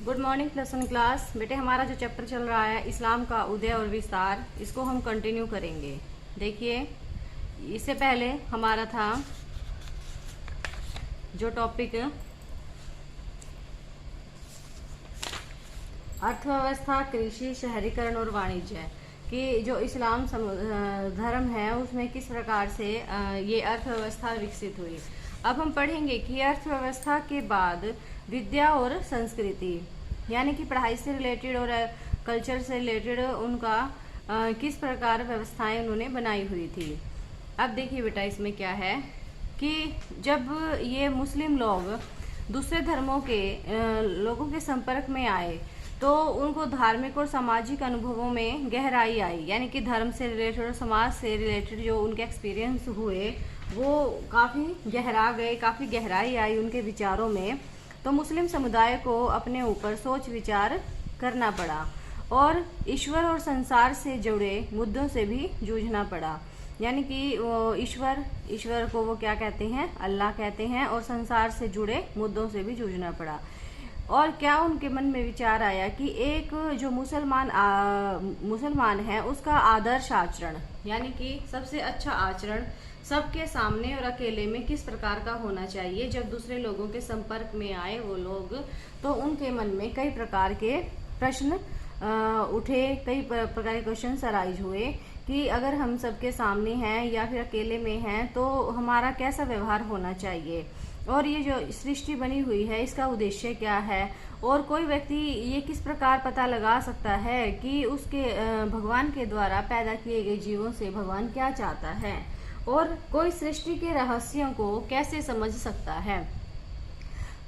Good morning plus one class. बेटे हमारा जो चैप्टर चल रहा है इस्लाम का उदय और विस्तार, इसको हम कंटिन्यू करेंगे। देखिए इससे पहले हमारा था जो टॉपिक अर्थव्यवस्था, कृषि, शहरीकरण और वाणिज्य, कि जो इस्लाम धर्म है उसमें किस प्रकार से ये अर्थव्यवस्था विकसित हुई। अब हम पढ़ेंगे कि अर्थव्यवस्था के बाद विद्या और संस्कृति, यानी कि पढ़ाई से रिलेटेड और कल्चर से रिलेटेड उनका किस प्रकार व्यवस्थाएं उन्होंने बनाई हुई थी। अब देखिए बेटा इसमें क्या है कि जब ये मुस्लिम लोग दूसरे धर्मों के लोगों के संपर्क में आए तो उनको धार्मिक और सामाजिक अनुभवों में गहराई आई, यानी कि धर्म से रिलेटेड और समाज से रिलेटेड जो उनके एक्सपीरियंस हुए वो काफ़ी गहरा गए, काफ़ी गहराई आई उनके विचारों में। तो मुस्लिम समुदाय को अपने ऊपर सोच विचार करना पड़ा और ईश्वर और संसार से जुड़े मुद्दों से भी जूझना पड़ा, यानी कि ईश्वर को वो क्या कहते हैं, अल्लाह कहते हैं, और संसार से जुड़े मुद्दों से भी जूझना पड़ा। और क्या उनके मन में विचार आया कि एक जो मुसलमान है उसका आदर्श आचरण, यानी कि सबसे अच्छा आचरण सबके सामने और अकेले में किस प्रकार का होना चाहिए। जब दूसरे लोगों के संपर्क में आए वो लोग, तो उनके मन में कई प्रकार के प्रश्न उठे, कई प्रकार के क्वेश्चन अराइज हुए कि अगर हम सबके सामने हैं या फिर अकेले में हैं तो हमारा कैसा व्यवहार होना चाहिए, और ये जो सृष्टि बनी हुई है इसका उद्देश्य क्या है, और कोई व्यक्ति ये किस प्रकार पता लगा सकता है कि उसके भगवान के द्वारा पैदा किए गए जीवों से भगवान क्या चाहता है, और कोई सृष्टि के रहस्यों को कैसे समझ सकता है।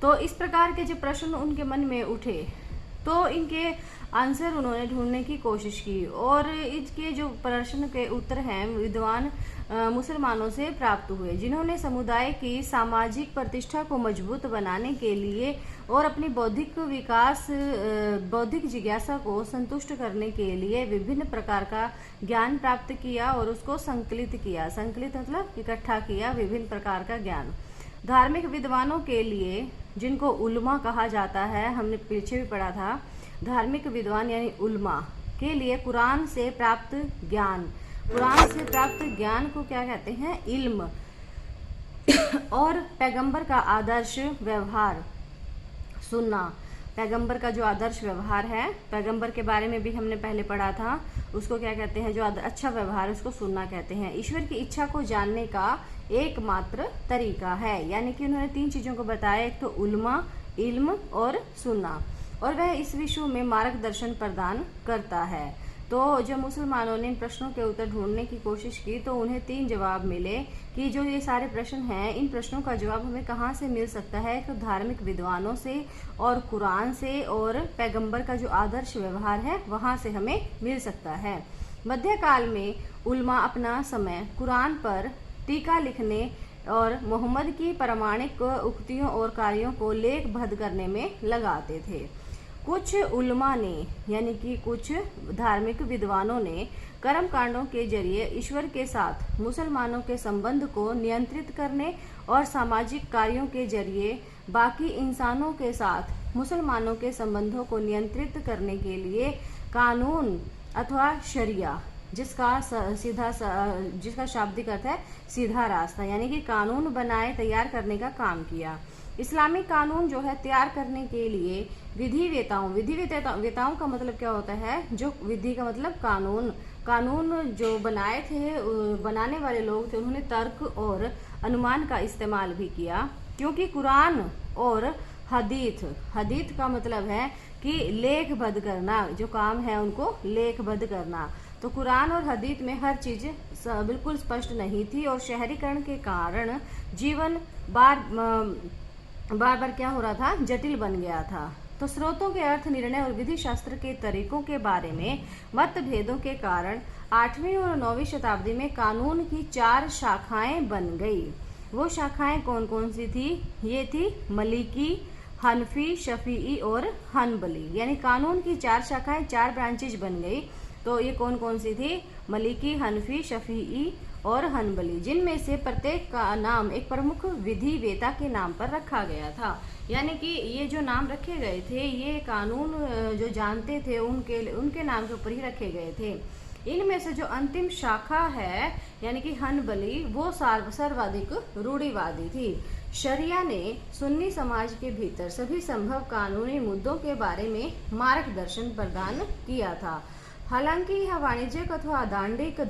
तो इस प्रकार के जो प्रश्न उनके मन में उठे तो इनके आंसर उन्होंने ढूंढने की कोशिश की, और इसके जो प्रश्न के उत्तर हैं विद्वान मुसलमानों से प्राप्त हुए, जिन्होंने समुदाय की सामाजिक प्रतिष्ठा को मजबूत बनाने के लिए और अपनी बौद्धिक जिज्ञासा को संतुष्ट करने के लिए विभिन्न प्रकार का ज्ञान प्राप्त किया और उसको संकलित किया। संकलित मतलब इकट्ठा किया विभिन्न प्रकार का ज्ञान। धार्मिक विद्वानों के लिए, जिनको उल्मा कहा जाता है, हमने पीछे भी पढ़ा था, धार्मिक विद्वान यानी उल्मा के लिए कुरान से प्राप्त ज्ञान, कुरान से प्राप्त ज्ञान को क्या कहते हैं, इल्म, और पैगंबर का आदर्श व्यवहार सुनना। पैगंबर का जो आदर्श व्यवहार है, पैगंबर के बारे में भी हमने पहले पढ़ा था, उसको क्या कहते हैं, जो अच्छा व्यवहार उसको सुनना कहते हैं। ईश्वर की इच्छा को जानने का एकमात्र तरीका है, यानी कि उन्होंने 3 चीजों को बताया, एक तो उल्मा, इल्म और सुनना, और वह इस विषय में मार्गदर्शन प्रदान करता है। तो जब मुसलमानों ने इन प्रश्नों के उत्तर ढूंढने की कोशिश की तो उन्हें 3 जवाब मिले कि जो ये सारे प्रश्न हैं, इन प्रश्नों का जवाब हमें कहाँ से मिल सकता है, तो धार्मिक विद्वानों से और कुरान से, और पैगंबर का जो आदर्श व्यवहार है वहाँ से हमें मिल सकता है। मध्यकाल में उल्मा अपना समय कुरान पर टीका लिखने और मोहम्मद की प्रामाणिक उक्तियों और कार्यों को लेखबद्ध करने में लगाते थे। कुछ उल्मा ने, यानी कि कुछ धार्मिक विद्वानों ने कर्म कांडों के जरिए ईश्वर के साथ मुसलमानों के संबंध को नियंत्रित करने और सामाजिक कार्यों के जरिए बाकी इंसानों के साथ मुसलमानों के संबंधों को नियंत्रित करने के लिए कानून अथवा शरिया, जिसका शाब्दिक अर्थ है सीधा रास्ता, यानी कि कानून बनाए तैयार करने का काम किया। इस्लामिक कानून जो है तैयार करने के लिए विधि वेताओं का मतलब क्या होता है, जो विधि का मतलब कानून जो बनाए थे, बनाने वाले लोग थे, उन्होंने तर्क और अनुमान का इस्तेमाल भी किया, क्योंकि कुरान और हदीथ का मतलब है कि लेखबद्ध करना, जो काम है उनको लेखबद्ध करना। तो कुरान और हदीथ में हर चीज बिल्कुल स्पष्ट नहीं थी, और शहरीकरण के कारण जीवन बार क्या हो रहा था, जटिल बन गया था। तो स्रोतों के अर्थ, निर्णय और विधि शास्त्र के तरीकों के बारे में मतभेदों के कारण 8वीं और 9वीं शताब्दी में कानून की 4 शाखाएं बन गई। वो शाखाएं कौन कौन सी थी, ये थी मलिकी, हनफी, शफीई और हनबली, यानी कानून की 4 शाखाएं, 4 ब्रांचेज बन गई। तो ये कौन कौन सी थी, मलिकी, हनफी, शफीई और हनबली, जिनमें से प्रत्येक का नाम एक प्रमुख विधि वेता के नाम पर रखा गया था। यानी कि ये जो नाम रखे गए थे ये कानून जो जानते थे उनके नाम के ऊपर ही रखे गए थे। इनमें से जो अंतिम शाखा है यानी कि हनबली वो सर्वाधिक रूढ़िवादी थी। शरिया ने सुन्नी समाज के भीतर सभी संभव कानूनी मुद्दों के बारे में मार्गदर्शन प्रदान किया था। हालांकि यह वाणिज्यिक अथवा दांडिक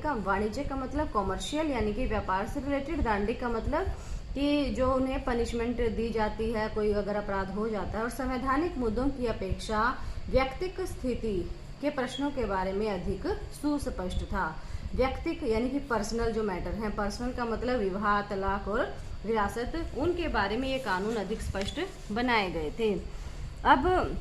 का वाणिज्य का मतलब कॉमर्शियल यानी कि व्यापार से रिलेटेड, दांडिक का मतलब कि जो उन्हें पनिशमेंट दी जाती है कोई अगर अपराध हो जाता है, और संवैधानिक मुद्दों की अपेक्षा व्यक्तिक स्थिति के प्रश्नों के बारे में अधिक सुस्पष्ट था। व्यक्तिक यानी कि पर्सनल जो मैटर है, पर्सनल का मतलब विवाह, तलाक और विरासत, उनके बारे में ये कानून अधिक स्पष्ट बनाए गए थे। अब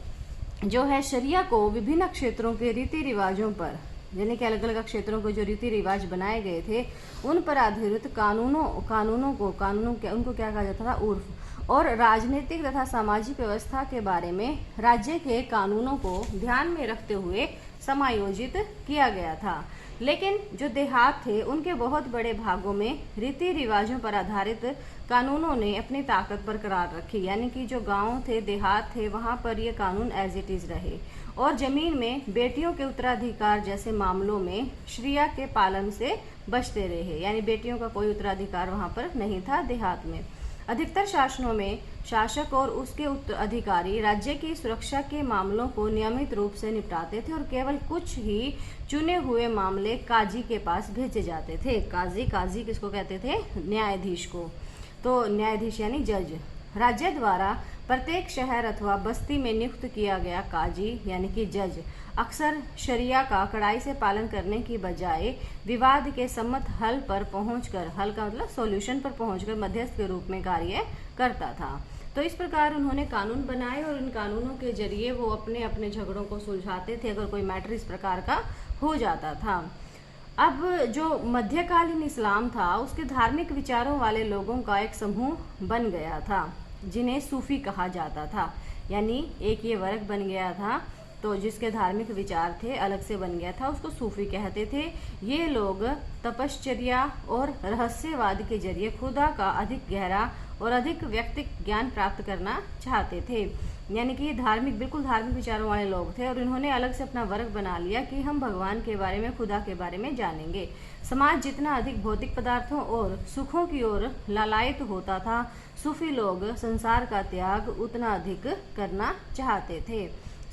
जो है शरिया को विभिन्न क्षेत्रों के रीति रिवाजों पर यानी कि अलग अलग क्षेत्रों को जो रीति रिवाज बनाए गए थे उन पर आधारित कानूनों को उनको क्या कहा जाता था, उर्फ, और राजनीतिक तथा सामाजिक व्यवस्था के बारे में राज्य के कानूनों को ध्यान में रखते हुए समायोजित किया गया था। लेकिन जो देहात थे उनके बहुत बड़े भागों में रीति रिवाजों पर आधारित कानूनों ने अपनी ताकत बरकरार रखी। यानी कि जो गांव थे, देहात थे, वहां पर ये कानून एज इट इज रहे, और जमीन में बेटियों के उत्तराधिकार जैसे मामलों में शरिया के पालन से बचते रहे। यानी बेटियों का कोई उत्तराधिकार वहां पर नहीं था देहात में। अधिकतर शासनों में शासक और उसके अधिकारी राज्य की सुरक्षा के मामलों को नियमित रूप से निपटाते थे और केवल कुछ ही चुने हुए मामले काजी के पास भेजे जाते थे। काजी किसको कहते थे? न्यायाधीश को। तो न्यायाधीश यानी जज। राज्य द्वारा प्रत्येक शहर अथवा बस्ती में नियुक्त किया गया काजी यानी कि जज अक्सर शरिया का कड़ाई से पालन करने की बजाय विवाद के सम्मत हल पर पहुंचकर, हल का मतलब सॉल्यूशन पर पहुंचकर मध्यस्थ के रूप में कार्य करता था। तो इस प्रकार उन्होंने कानून बनाए और इन कानूनों के जरिए वो अपने अपने झगड़ों को सुलझाते थे अगर कोई मैटर इस प्रकार का हो जाता था। अब जो मध्यकालीन इस्लाम था उसके धार्मिक विचारों वाले लोगों का एक समूह बन गया था जिन्हें सूफी कहा जाता था। यानी एक ये वर्ग बन गया था तो जिसके धार्मिक विचार थे अलग से बन गया था, उसको सूफी कहते थे। ये लोग तपश्चर्या और रहस्यवाद के जरिए खुदा का अधिक गहरा और अधिक व्यक्तिक ज्ञान प्राप्त करना चाहते थे। यानी कि ये बिल्कुल धार्मिक विचारों वाले लोग थे और इन्होंने अलग से अपना वर्ग बना लिया कि हम भगवान के बारे में, खुदा के बारे में जानेंगे। समाज जितना अधिक भौतिक पदार्थों और सुखों की ओर लालायित होता था, सूफी लोग संसार का त्याग उतना अधिक करना चाहते थे।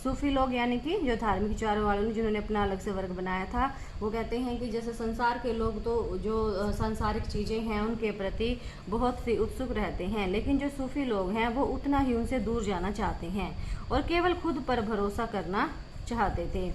सूफी लोग यानी कि जो धार्मिक विचारों वालों ने जिन्होंने अपना अलग से वर्ग बनाया था, वो कहते हैं कि जैसे संसार के लोग तो जो सांसारिक चीज़ें हैं उनके प्रति बहुत सी उत्सुक रहते हैं, लेकिन जो सूफी लोग हैं वो उतना ही उनसे दूर जाना चाहते हैं और केवल खुद पर भरोसा करना चाहते थे।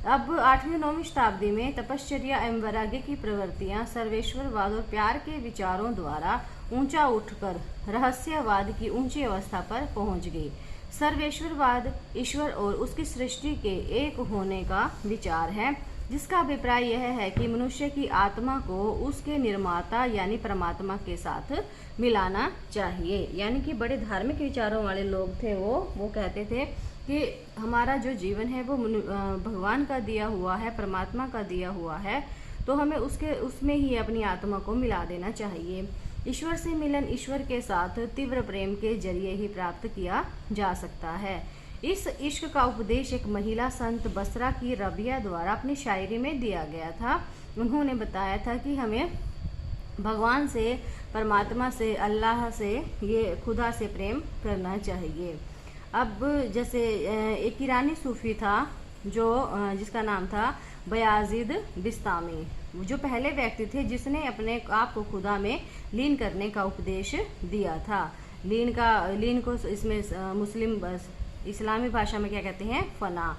अब 8वीं-9वीं शताब्दी में तपश्चर्या एवं वैराग्य की प्रवृत्तियां सर्वेश्वरवाद और प्यार के विचारों द्वारा ऊंचा उठकर रहस्यवाद की ऊंची अवस्था पर पहुंच गई। सर्वेश्वरवाद ईश्वर और उसकी सृष्टि के एक होने का विचार है, जिसका अभिप्राय यह है कि मनुष्य की आत्मा को उसके निर्माता यानी परमात्मा के साथ मिलाना चाहिए। यानी कि बड़े धार्मिक विचारों वाले लोग थे वो कहते थे कि हमारा जो जीवन है वो भगवान का दिया हुआ है, परमात्मा का दिया हुआ है, तो हमें उसमें ही अपनी आत्मा को मिला देना चाहिए। ईश्वर से मिलन ईश्वर के साथ तीव्र प्रेम के जरिए ही प्राप्त किया जा सकता है। इस इश्क का उपदेश एक महिला संत बसरा की रबिया द्वारा अपनी शायरी में दिया गया था। उन्होंने बताया था कि हमें भगवान से, परमात्मा से, अल्लाह से, ये खुदा से प्रेम करना चाहिए। अब जैसे एक ईरानी सूफी था जिसका नाम था बयाजिद बिस्तामी, जो पहले व्यक्ति थे जिसने अपने आप को खुदा में लीन करने का उपदेश दिया था। लीन को इसमें इस्लामी भाषा में क्या कहते हैं? फना।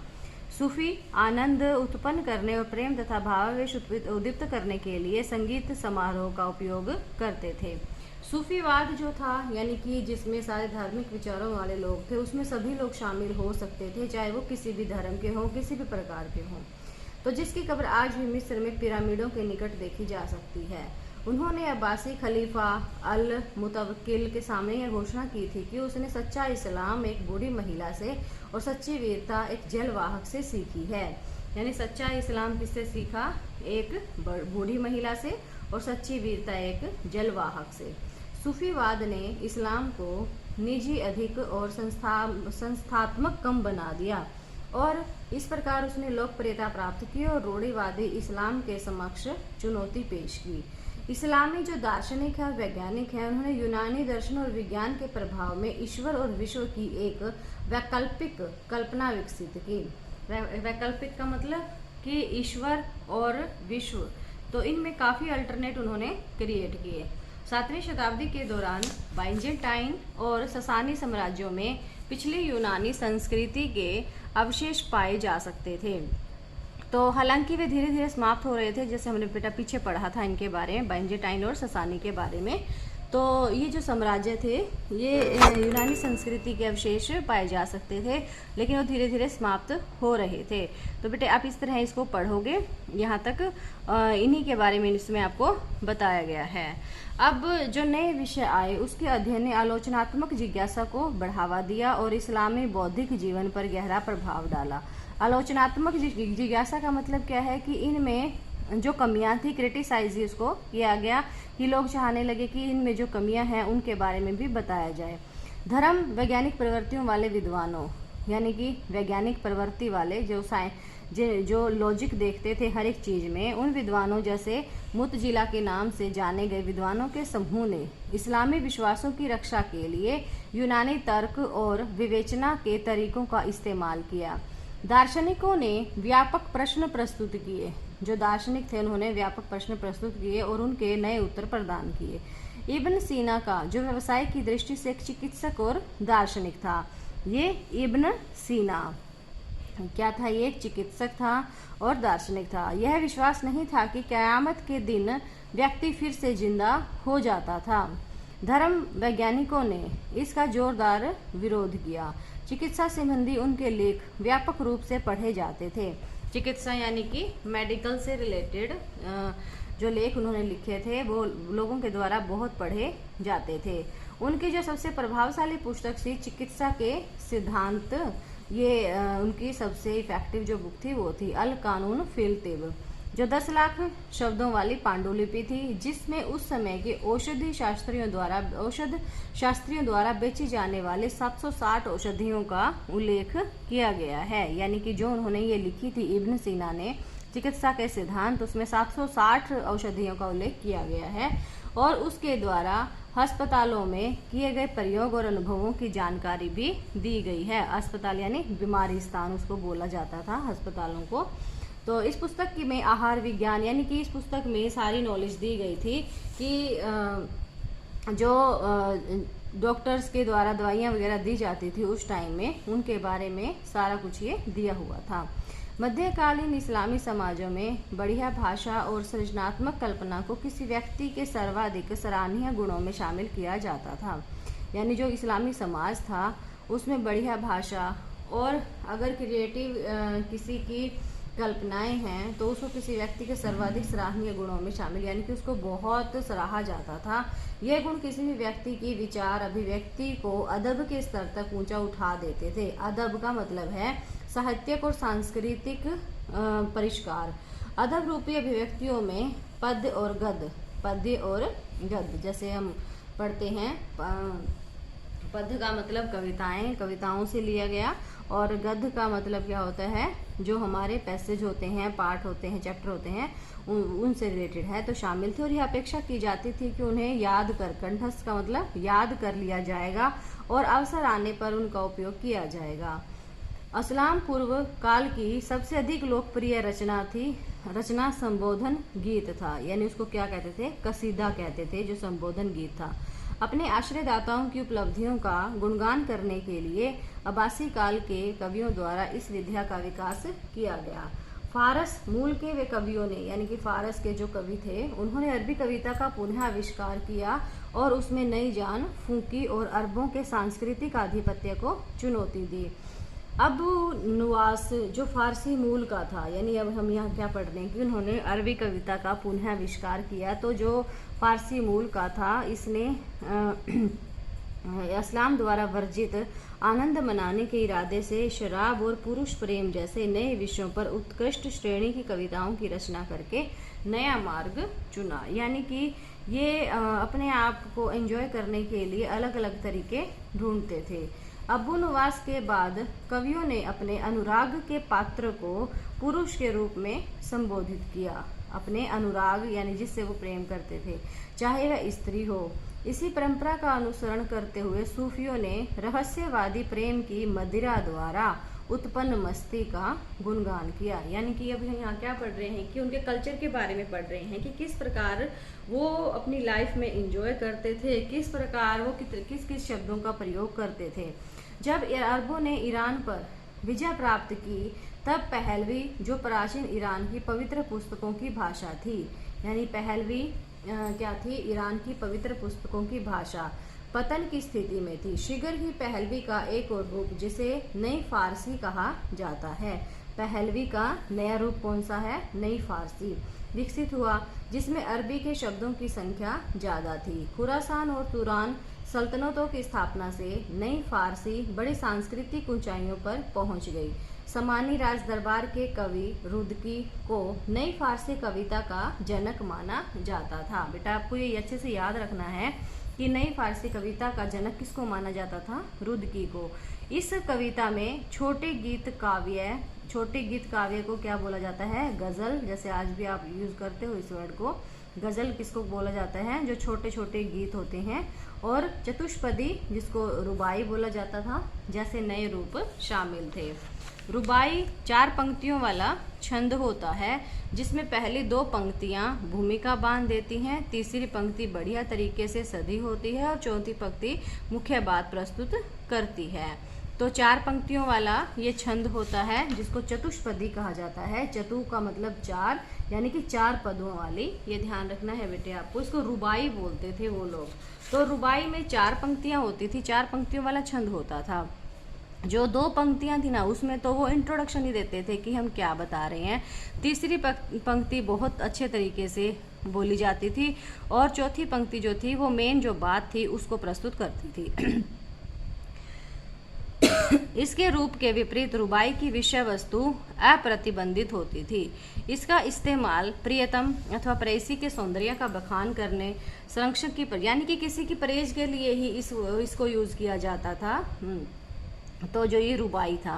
सूफी आनंद उत्पन्न करने और प्रेम तथा भावावेश उद्दीप्त करने के लिए संगीत समारोह का उपयोग करते थे। सूफीवाद जो था यानी कि जिसमें सारे धार्मिक विचारों वाले लोग थे, उसमें सभी लोग शामिल हो सकते थे, चाहे वो किसी भी धर्म के हों, किसी भी प्रकार के हों। तो जिसकी कब्र आज भी मिस्र में पिरामिडों के निकट देखी जा सकती है। उन्होंने अब्बासी खलीफा अल मुतवक्किल के सामने यह घोषणा की थी कि उसने सच्चा इस्लाम एक बूढ़ी महिला से और सच्ची वीरता एक जलवाहक से सीखी है। यानी सच्चा इस्लाम किससे सीखा? एक बूढ़ी महिला से, और सच्ची वीरता एक जलवाहक से। सूफीवाद ने इस्लाम को निजी अधिक और संस्थात्मक कम बना दिया और इस प्रकार उसने लोकप्रियता प्राप्त की और रूढ़िवादी इस्लाम के समक्ष चुनौती पेश की। इस्लामी जो दार्शनिक है और वैज्ञानिक है, उन्होंने यूनानी दर्शन और विज्ञान के प्रभाव में ईश्वर और विश्व की एक वैकल्पिक कल्पना विकसित की। वैकल्पिक का मतलब कि ईश्वर और विश्व, तो इनमें काफ़ी अल्टरनेट उन्होंने क्रिएट किए। 7वीं शताब्दी के दौरान बाइजेंटाइन और ससानी साम्राज्यों में पिछली यूनानी संस्कृति के अवशेष पाए जा सकते थे, तो हालांकि वे धीरे धीरे समाप्त हो रहे थे। जैसे हमने बेटा पीछे पढ़ा था इनके बारे में, बाइजेंटाइन और ससानी के बारे में। तो ये जो साम्राज्य थे ये यूनानी संस्कृति के अवशेष पाए जा सकते थे, लेकिन वो धीरे धीरे समाप्त हो रहे थे। तो बेटे आप इस तरह इसको पढ़ोगे, यहाँ तक इन्हीं के बारे में इसमें आपको बताया गया है। अब जो नए विषय आए उसके अध्ययन ने आलोचनात्मक जिज्ञासा को बढ़ावा दिया और इस्लामी बौद्धिक जीवन पर गहरा प्रभाव डाला। आलोचनात्मक जिज्ञासा का मतलब क्या है कि इनमें जो कमियां थी क्रिटिसाइज उसको किया गया, कि लोग चाहने लगे कि इनमें जो कमियां हैं उनके बारे में भी बताया जाए। धर्म वैज्ञानिक प्रवृत्तियों वाले विद्वानों, यानी कि वैज्ञानिक प्रवृत्ति वाले जो लॉजिक देखते थे हर एक चीज़ में, उन विद्वानों जैसे मुतजिला के नाम से जाने गए विद्वानों के समूह ने इस्लामी विश्वासों की रक्षा के लिए यूनानी तर्क और विवेचना के तरीकों का इस्तेमाल किया। दार्शनिकों ने व्यापक प्रश्न प्रस्तुत किए, जो दार्शनिक थे उन्होंने व्यापक प्रश्न प्रस्तुत किए और उनके नए उत्तर प्रदान किए। इब्न सीना का जो व्यवसाय की दृष्टि से एक चिकित्सक और दार्शनिक था, ये इब्न सीना क्या था, ये एक चिकित्सक था और दार्शनिक था। यह विश्वास नहीं था कि क़यामत के दिन व्यक्ति फिर से जिंदा हो जाता था। धर्म वैज्ञानिकों ने इसका जोरदार विरोध किया। चिकित्सा संबंधी उनके लेख व्यापक रूप से पढ़े जाते थे। चिकित्सा यानी कि मेडिकल से रिलेटेड जो लेख उन्होंने लिखे थे वो लोगों के द्वारा बहुत पढ़े जाते थे। उनकी जो सबसे प्रभावशाली पुस्तक थी चिकित्सा के सिद्धांत, ये उनकी सबसे इफेक्टिव जो बुक थी वो थी अल कानून फिल तिब, जो 10 लाख शब्दों वाली पांडुलिपि थी, जिसमें उस समय के औषध शास्त्रियों द्वारा बेची जाने वाले 760 औषधियों का उल्लेख किया गया है। यानी कि जो उन्होंने ये लिखी थी इब्न सीना ने चिकित्सा के सिद्धांत, उसमें 760 औषधियों का उल्लेख किया गया है और उसके द्वारा अस्पतालों में किए गए प्रयोग और अनुभवों की जानकारी भी दी गई है। अस्पताल यानी बीमारी स्थान उसको बोला जाता था अस्पतालों को। तो इस पुस्तक की में आहार विज्ञान, यानी कि इस पुस्तक में सारी नॉलेज दी गई थी कि जो डॉक्टर्स के द्वारा दवाइयाँ वगैरह दी जाती थी उस टाइम में, उनके बारे में सारा कुछ ये दिया हुआ था। मध्यकालीन इस्लामी समाजों में बढ़िया भाषा और सृजनात्मक कल्पना को किसी व्यक्ति के सर्वाधिक सराहनीय गुणों में शामिल किया जाता था। यानी जो इस्लामी समाज था उसमें बढ़िया भाषा और अगर क्रिएटिव किसी की कल्पनाएं हैं तो उसको किसी व्यक्ति के सर्वाधिक सराहनीय गुणों में शामिल, यानी कि उसको बहुत सराहा जाता था। यह गुण किसी भी व्यक्ति की विचार अभिव्यक्ति को अदब के स्तर तक ऊंचा उठा देते थे। अदब का मतलब है साहित्यिक और सांस्कृतिक परिष्कार। अदब रूपी अभिव्यक्तियों में पद्य और गद्य, जैसे हम पढ़ते हैं पद्य का मतलब कविताओं से लिया गया, और गद्य का मतलब क्या होता है, जो हमारे पैसेज होते हैं, पार्ट होते हैं, चैप्टर होते हैं, उनसे रिलेटेड है, तो शामिल थे। और यह अपेक्षा की जाती थी कि उन्हें याद कर, कंठस्थ का मतलब याद कर लिया जाएगा और अवसर आने पर उनका उपयोग किया जाएगा। इस्लाम पूर्व काल की सबसे अधिक लोकप्रिय रचना संबोधन गीत था, यानी उसको क्या कहते थे, कसीदा कहते थे, जो संबोधन गीत था। अपने आश्रयदाताओं की उपलब्धियों का गुणगान करने के लिए अब्बासी काल के कवियों द्वारा इस विद्या का विकास किया गया। फारस मूल के वे कवियों ने, यानी कि फारस के जो कवि थे, उन्होंने अरबी कविता का पुनः आविष्कार किया और उसमें नई जान फूंकी और अरबों के सांस्कृतिक आधिपत्य को चुनौती दी। अब नुवास जो फारसी मूल का था, यानी अब हम यहाँ क्या पढ़ रहे हैं कि उन्होंने अरबी कविता का पुनः आविष्कार किया, तो जो फारसी मूल का था इसने इस्लाम द्वारा वर्जित आनंद मनाने के इरादे से शराब और पुरुष प्रेम जैसे नए विषयों पर उत्कृष्ट श्रेणी की कविताओं की रचना करके नया मार्ग चुना। यानी कि ये अपने आप को एंजॉय करने के लिए अलग अलग तरीके ढूंढते थे। अबू नुवास के बाद कवियों ने अपने अनुराग के पात्र को पुरुष के रूप में संबोधित किया। अपने अनुराग यानी जिससे वो प्रेम करते थे, चाहे वह स्त्री हो। इसी परंपरा का अनुसरण करते हुए सूफियों ने रहस्यवादी प्रेम की मदिरा द्वारा उत्पन्न मस्ती का गुणगान किया। यानी कि अब यहाँ क्या पढ़ रहे हैं कि उनके कल्चर के बारे में पढ़ रहे हैं कि किस प्रकार वो अपनी लाइफ में एंजॉय करते थे, किस प्रकार वो किस किस शब्दों का प्रयोग करते थे। जब अरबों ने ईरान पर विजय प्राप्त की तब पहलवी, जो प्राचीन ईरान की पवित्र पुस्तकों की भाषा थी, यानी पहलवी क्या थी, ईरान की पवित्र पुस्तकों की भाषा, पतन की स्थिति में थी। शीघ्र ही पहलवी का एक और रूप जिसे नई फारसी कहा जाता है, पहलवी का नया रूप कौन सा है, नई फारसी, विकसित हुआ, जिसमें अरबी के शब्दों की संख्या ज़्यादा थी। खुरासान और तुरान सल्तनतों की स्थापना से नई फारसी बड़ी सांस्कृतिक ऊंचाइयों पर पहुंच गई। समानी राज दरबार के कवि रुदकी को नई फारसी कविता का जनक माना जाता था। बेटा आपको ये अच्छे से याद रखना है कि नई फारसी कविता का जनक किसको माना जाता था, रुदकी को। इस कविता में छोटे गीत काव्य को क्या बोला जाता है, गजल। जैसे आज भी आप यूज करते हो इस वर्ड को, गजल किसको बोला जाता है, जो छोटे छोटे गीत होते हैं। और चतुष्पदी जिसको रुबाई बोला जाता था, जैसे नए रूप शामिल थे। रुबाई 4 पंक्तियों वाला छंद होता है, जिसमें पहली 2 पंक्तियां भूमिका बांध देती हैं, तीसरी पंक्ति बढ़िया तरीके से सदी होती है और चौथी पंक्ति मुख्य बात प्रस्तुत करती है। तो 4 पंक्तियों वाला ये छंद होता है जिसको चतुष्पदी कहा जाता है। चतु का मतलब 4, यानी कि 4 पदों वाली, ये ध्यान रखना है बेटे आपको। इसको रुबाई बोलते थे वो लोग। तो रुबाई में 4 पंक्तियां होती थी, 4 पंक्तियों वाला छंद होता था। जो 2 पंक्तियां थी ना, उसमें तो वो इंट्रोडक्शन ही देते थे कि हम क्या बता रहे हैं। तीसरी पंक्ति बहुत अच्छे तरीके से बोली जाती थी और चौथी पंक्ति जो थी वो मेन जो बात थी उसको प्रस्तुत करती थी। इसके रूप के विपरीत रुबाई की विषय वस्तु अप्रतिबंधित होती थी। इसका इस्तेमाल प्रियतम अथवा प्रेयसी के सौंदर्य का बखान करने, संरक्षण की यानी कि किसी की प्रेज के लिए ही इसको यूज किया जाता था। तो जो ये रुबाई था,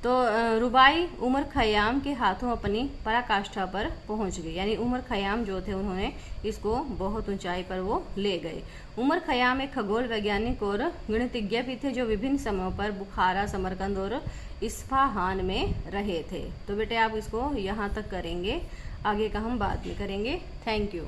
तो रुबाई उमर खयाम के हाथों अपनी पराकाष्ठा पर पहुंच गई। यानी उमर खयाम जो थे उन्होंने इसको बहुत ऊंचाई पर वो ले गए। उमर खयाम एक खगोल वैज्ञानिक और गणितज्ञ भी थे जो विभिन्न समयों पर बुखारा, समरकंद और इस्फहान में रहे थे। तो बेटे आप इसको यहाँ तक करेंगे, आगे का हम बाद में करेंगे। Thank you.